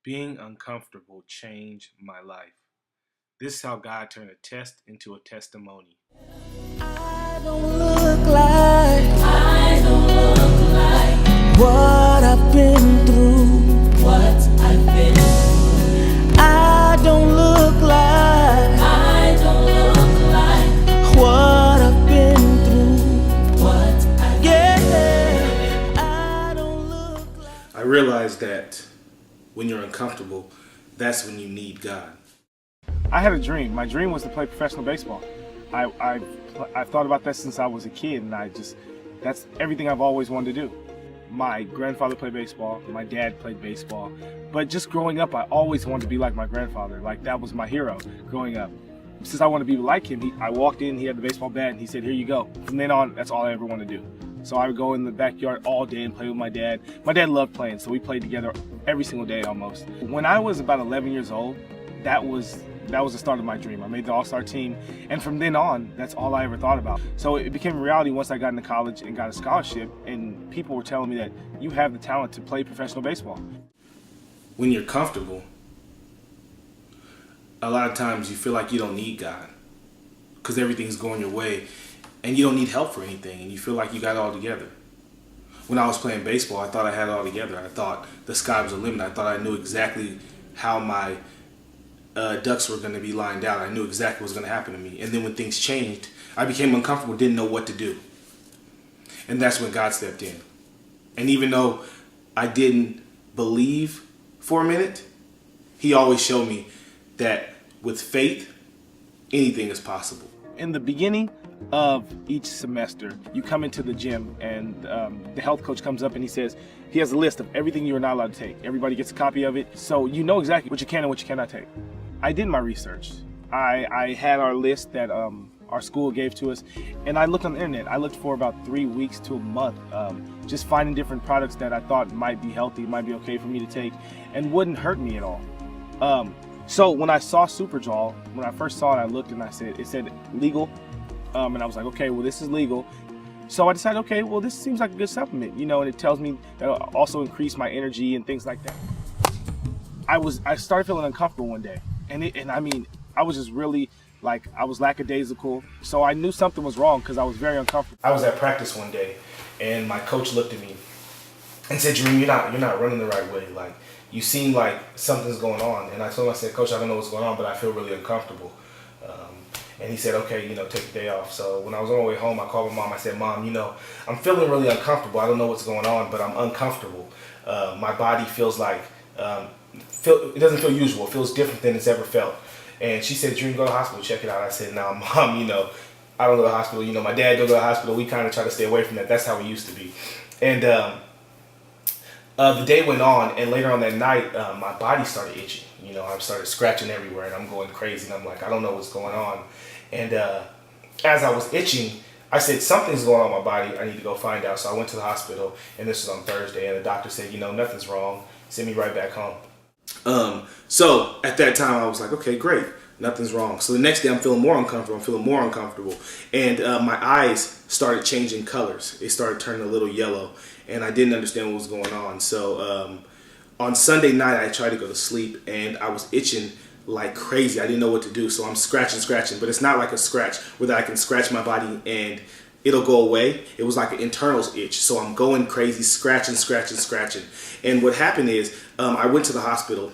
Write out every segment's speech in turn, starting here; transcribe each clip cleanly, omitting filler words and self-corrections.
Being uncomfortable changed my life. This is how God turned a test into a testimony. I don't look like what I've been through. What I've been through. I don't look like what I've been through. What I've been through. I don't look like. I realized that when you're uncomfortable, that's when you need God. I had a dream. My dream was to play professional baseball. I've thought about that since I was a kid, and that's everything I've always wanted to do. My grandfather played baseball, my dad played baseball, but just growing up, I always wanted to be like my grandfather. Like, that was my hero growing up. Since I wanted to be like him, I walked in, he had the baseball bat, and he said, "Here you go." From then on, that's all I ever wanted to do. So I would go in the backyard all day and play with my dad. My dad loved playing, so we played together every single day almost. When I was about 11 years old, that was the start of my dream. I made the all-star team, and from then on, that's all I ever thought about. So it became a reality once I got into college and got a scholarship, and people were telling me that you have the talent to play professional baseball. When you're comfortable, a lot of times you feel like you don't need God because everything's going your way, and you don't need help for anything, and you feel like you got it all together. When I was playing baseball, I thought I had it all together. I thought the sky was the limit. I thought I knew exactly how my ducks were going to be lined out. I knew exactly what was going to happen to me. And then when things changed, I became uncomfortable, didn't know what to do. And that's when God stepped in. And even though I didn't believe for a minute, He always showed me that with faith, anything is possible. In the beginning of each semester, you come into the gym, and the health coach comes up and he has a list of everything you are not allowed to take. Everybody gets a copy of it, so you know exactly what you can and what you cannot take. I did my research. I had our list that our school gave to us, and I looked on the internet. I looked for about 3 weeks to a month, just finding different products that I thought might be healthy, might be okay for me to take, and wouldn't hurt me at all. So when I saw Superjol, when I first saw it, I looked and it said legal, and I was like, okay, well, this is legal. So I decided, okay, well, this seems like a good supplement, and it tells me that it'll also increase my energy and things like that. I started feeling uncomfortable one day, and I was just really, like, I was lackadaisical. So I knew something was wrong because I was very uncomfortable. I was at practice one day, and my coach looked at me and said, "Jareem, you're not running the right way. Like, you seem like something's going on." And I told him, I said, "Coach, I don't know what's going on, but I feel really uncomfortable." And he said, "Okay, take the day off." So when I was on my way home, I called my mom. I said, "Mom, I'm feeling really uncomfortable. I don't know what's going on, but I'm uncomfortable. My body feels like, it doesn't feel usual. It feels different than it's ever felt." And she said, "Dream, go to the hospital, check it out." I said, "No, Mom, I don't go to the hospital. My dad don't go to the hospital. We kind of try to stay away from that. That's how we used to be." And the day went on, and later on that night, my body started itching. I started scratching everywhere, and I'm going crazy, and I'm like, I don't know what's going on. And as I was itching, I said, something's going on in my body. I need to go find out. So I went to the hospital, and this was on Thursday, and the doctor said, nothing's wrong. Send me right back home. So at that time, I was like, okay, great. Nothing's wrong. So the next day, I'm feeling more uncomfortable. And my eyes started changing colors. It started turning a little yellow, and I didn't understand what was going on. So on Sunday night, I tried to go to sleep, and I was itching like crazy. I didn't know what to do, so I'm scratching, but it's not like a scratch where I can scratch my body and it'll go away. It was like an internal itch, so I'm going crazy, scratching. And what happened is, I went to the hospital,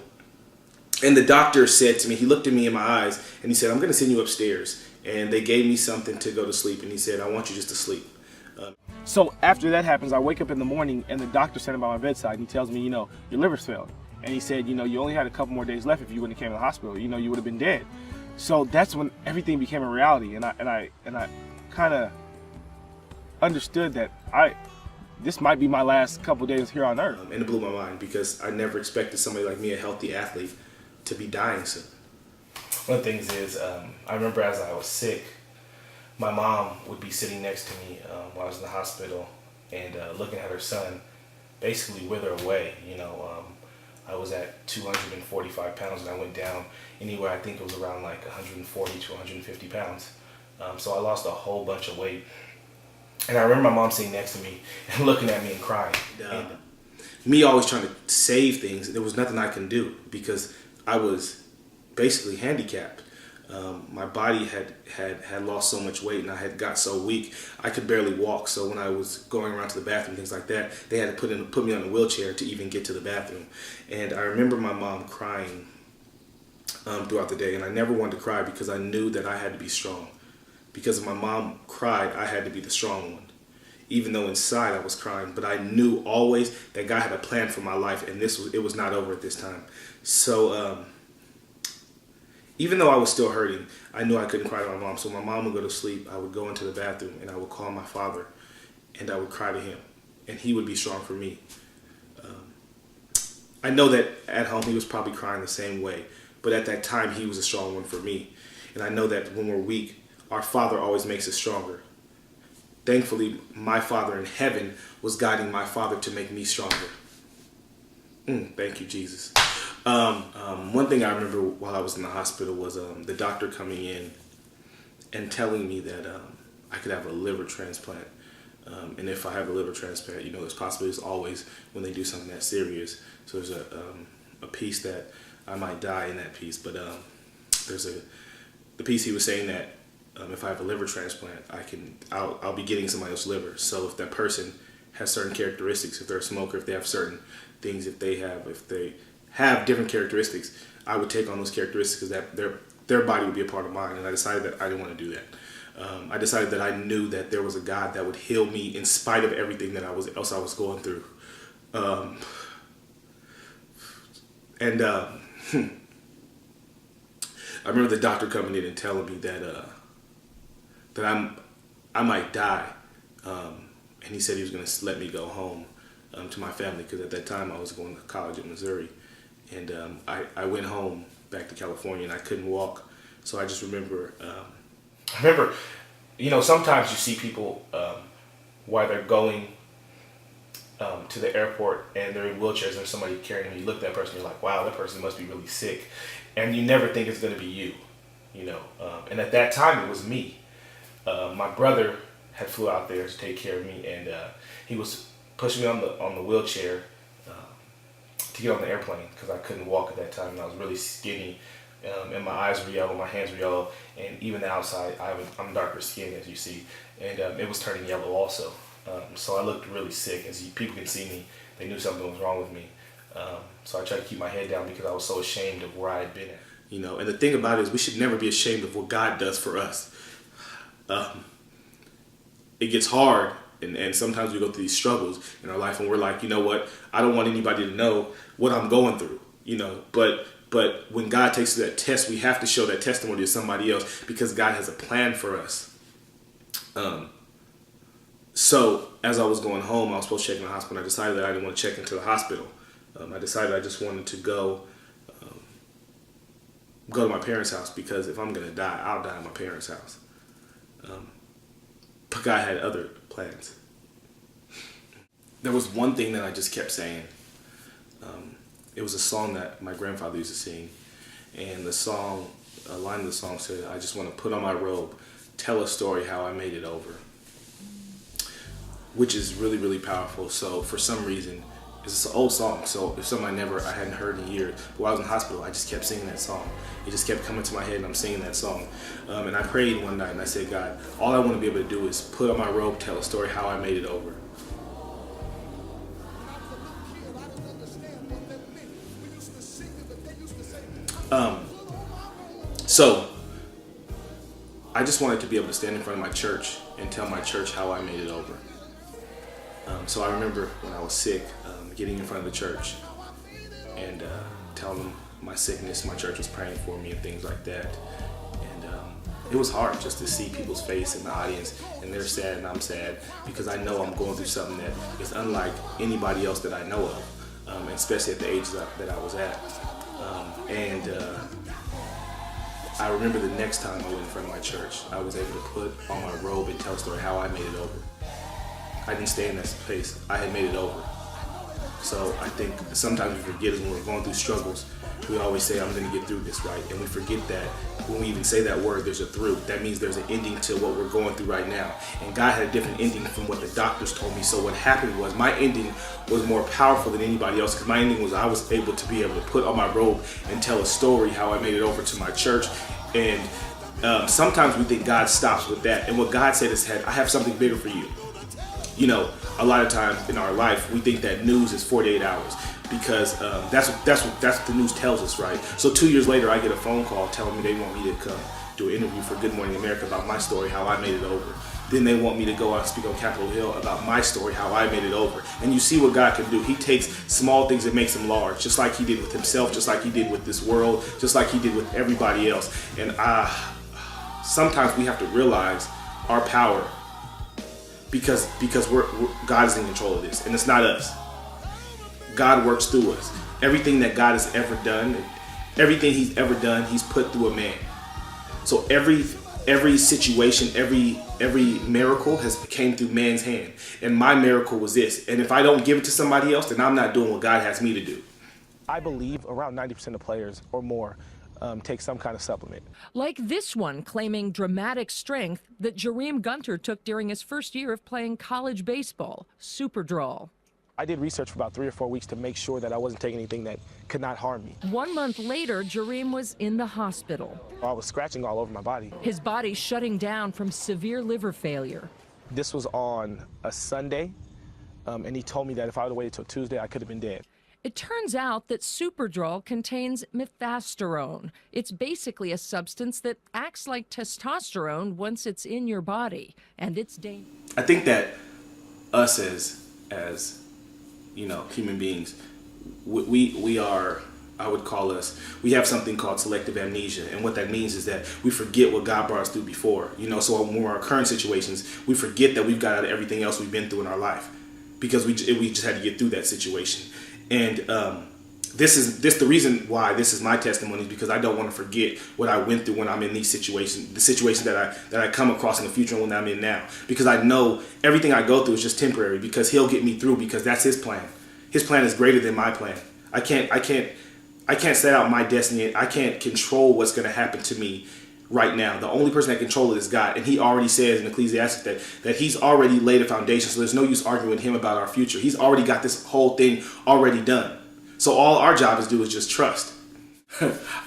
and the doctor said to me, he looked at me in my eyes, and he said, "I'm going to send you upstairs." And they gave me something to go to sleep, and he said, "I want you just to sleep." So after that happens, I wake up in the morning, and the doctor sitting by my bedside, and he tells me, your liver's failed. And he said, you only had a couple more days left. If you wouldn't have came to the hospital, you would have been dead. So that's when everything became a reality, and I kind of understood that this might be my last couple days here on earth. And it blew my mind because I never expected somebody like me, a healthy athlete, to be dying soon. One of the things is, I remember as I was sick, my mom would be sitting next to me while I was in the hospital and looking at her son basically wither away. I was at 245 pounds, and I went down anywhere, I think it was around like 140 to 150 pounds. So I lost a whole bunch of weight. And I remember my mom sitting next to me and looking at me and crying. And me always trying to save things. There was nothing I can do because I was basically handicapped. My body had lost so much weight, and I had got so weak I could barely walk. So when I was going around to the bathroom, things like that, they had to put me on a wheelchair to even get to the bathroom. And I remember my mom crying throughout the day, and I never wanted to cry because I knew that I had to be strong. Because if my mom cried, I had to be the strong one. Even though inside I was crying, but I knew always that God had a plan for my life, and it was not over at this time. So even though I was still hurting, I knew I couldn't cry to my mom. So my mom would go to sleep, I would go into the bathroom, and I would call my father, and I would cry to him, and he would be strong for me. I know that at home he was probably crying the same way, but at that time he was a strong one for me. And I know that when we're weak, our Father always makes us stronger. Thankfully, my Father in heaven was guiding my father to make me stronger. Thank you, Jesus. One thing I remember while I was in the hospital was the doctor coming in and telling me that I could have a liver transplant. And if I have a liver transplant, there's possibilities always when they do something that serious. So there's a piece that I might die in that piece. But there's the piece he was saying that if I have a liver transplant, I'll be getting somebody else's liver. So if that person has certain characteristics, if they're a smoker, if they have certain things, if they have different characteristics, I would take on those characteristics because their body would be a part of mine. And I decided that I didn't want to do that. I decided that I knew that there was a God that would heal me in spite of everything that I was going through. I remember the doctor coming in and telling me that I might die, and he said he was going to let me go home to my family because at that time I was going to college in Missouri, and I went home back to California and I couldn't walk, so I just remember. Sometimes you see people while they're going to the airport and they're in wheelchairs and there's somebody carrying them. You look at that person, you're like, wow, that person must be really sick, and you never think it's going to be you, And at that time, it was me. My brother had flew out there to take care of me, and he was pushing me on the wheelchair to get on the airplane because I couldn't walk at that time, and I was really skinny. And my eyes were yellow, my hands were yellow, and even the outside, I'm darker skinned, as you see, and it was turning yellow also. So I looked really sick. As people can see me, they knew something was wrong with me. So I tried to keep my head down because I was so ashamed of where I had been at. And the thing about it is we should never be ashamed of what God does for us. It gets hard, and sometimes we go through these struggles in our life, and we're like, you know what? I don't want anybody to know what I'm going through, But when God takes that test, we have to show that testimony to somebody else because God has a plan for us. So as I was going home, I was supposed to check in the hospital. I decided that I didn't want to check into the hospital. I decided I just wanted to go to my parents' house because if I'm going to die, I'll die at my parents' house. But God had other plans. There was one thing that I just kept saying. It was a song that my grandfather used to sing, and a line of the song said, I just want to put on my robe, tell a story how I made it over, which is really, really powerful. So for some reason, it's an old song, so it's something I hadn't heard in years, but while I was in the hospital, I just kept singing that song. It just kept coming to my head, and I'm singing that song. And I prayed one night, and I said, God, all I want to be able to do is put on my robe, tell a story how I made it over. So I just wanted to be able to stand in front of my church and tell my church how I made it over. So I remember when I was sick, getting in front of the church and telling them my sickness. My church was praying for me and things like that. And it was hard just to see people's face in the audience, and they're sad and I'm sad because I know I'm going through something that is unlike anybody else that I know of, especially at the age that I was at. I remember the next time I went in front of my church, I was able to put on my robe and tell a story how I made it over. I didn't stay in that place. I had made it over. So I think sometimes we forget is when we're going through struggles, we always say, I'm going to get through this, right? And we forget that when we even say that word, there's a through. That means there's an ending to what we're going through right now. And God had a different ending from what the doctors told me. So what happened was my ending was more powerful than anybody else, because my ending was I was able to be able to put on my robe and tell a story how I made it over to my church. And sometimes we think God stops with that. And what God said is, I have something bigger for you. You know, a lot of times in our life, we think that news is 48 hours because that's what the news tells us, right? So 2 years later, I get a phone call telling me they want me to come do an interview for Good Morning America about my story, how I made it over. Then they want me to go out and speak on Capitol Hill about my story, how I made it over. And you see what God can do. He takes small things and makes them large, just like he did with himself, just like he did with this world, just like he did with everybody else. And sometimes we have to realize our power, because God is in control of this, and it's not us. God works through us. Everything that God has ever done, everything he's ever done, he's put through a man. So every situation, every miracle has came through man's hand. And my miracle was this. And if I don't give it to somebody else, then I'm not doing what God has me to do. I believe around 90% of players or more take some kind of supplement. Like this one claiming dramatic strength that Jareem Gunter took during his first year of playing college baseball, Superdrol. I did research for about 3 or 4 weeks to make sure that I wasn't taking anything that could not harm me. 1 month later, Jareem was in the hospital. I was scratching all over my body. His body shutting down from severe liver failure. This was on a Sunday, and he told me that if I would have waited till Tuesday, I could have been dead. It turns out that Superdrol contains methasterone. It's basically a substance that acts like testosterone once it's in your body, and it's dangerous. I think that us as you know, human beings, we are, I would call us, we have something called selective amnesia. And what that means is that we forget what God brought us through before. You know, so when we're in our current situations, we forget that we've got out of everything else we've been through in our life, because we just had to get through that situation. And this is the reason why this is my testimony, is because I don't want to forget what I went through when I'm in these situations, the situations that I come across in the future and when I'm in now, because I know everything I go through is just temporary, because he'll get me through, because that's his plan. His plan is greater than my plan. I can't set out my destiny. I can't control what's going to happen to me right now. The only person that can control it is God. And he already says in Ecclesiastes that he's already laid a foundation. So there's no use arguing with him about our future. He's already got this whole thing already done. So all our job is to do is just trust.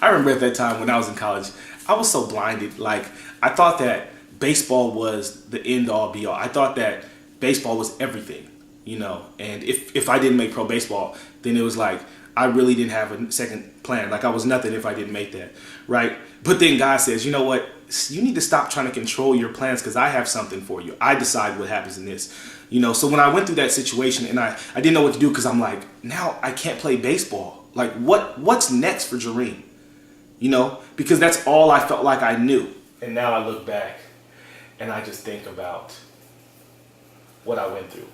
I remember at that time when I was in college, I was so blinded. Like, I thought that baseball was the end all be all. I thought that baseball was everything, you know. And if I didn't make pro baseball, then it was like I really didn't have a second plan. Like, I was nothing if I didn't make that, right? But then God says, you know what? You need to stop trying to control your plans, because I have something for you. I decide what happens in this. You know, so when I went through that situation and I didn't know what to do, because I'm like, now I can't play baseball. Like, what's next for Jareem? You know, because that's all I felt like I knew. And now I look back and I just think about what I went through.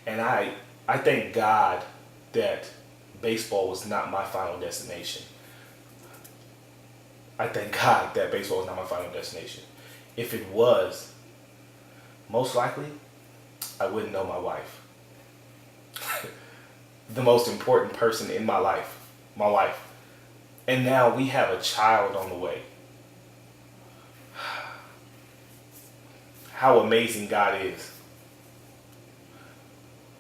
And I thank God that baseball was not my final destination. I thank God that baseball was not my final destination. If it was, most likely, I wouldn't know my wife. The most important person in my life, my wife. And now we have a child on the way. How amazing God is.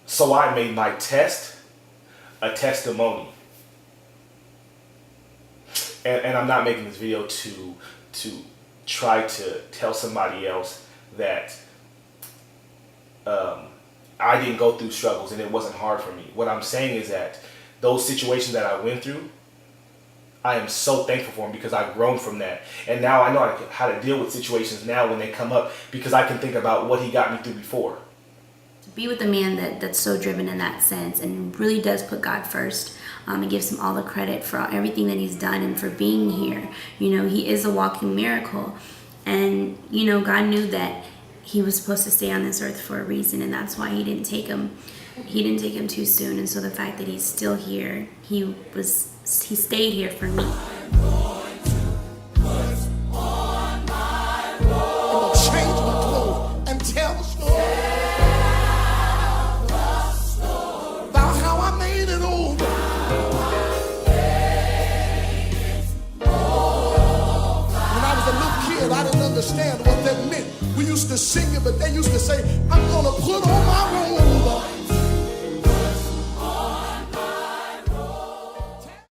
So I made my test a testimony. And I'm not making this video to try to tell somebody else that I didn't go through struggles and it wasn't hard for me. What I'm saying is that those situations that I went through, I am so thankful for them, because I've grown from that. And now I know how to deal with situations now when they come up, because I can think about what he got me through before. Be with a man that's so driven in that sense and really does put God first, and gives him all the credit for everything that he's done and for being here. You know, he is a walking miracle. And, you know, God knew that he was supposed to stay on this earth for a reason, and that's why he didn't take him too soon. And so the fact that he's still here, he stayed here for me. Change my clothes and tell the story. to sing it, but they used to say, I'm gonna put on my robe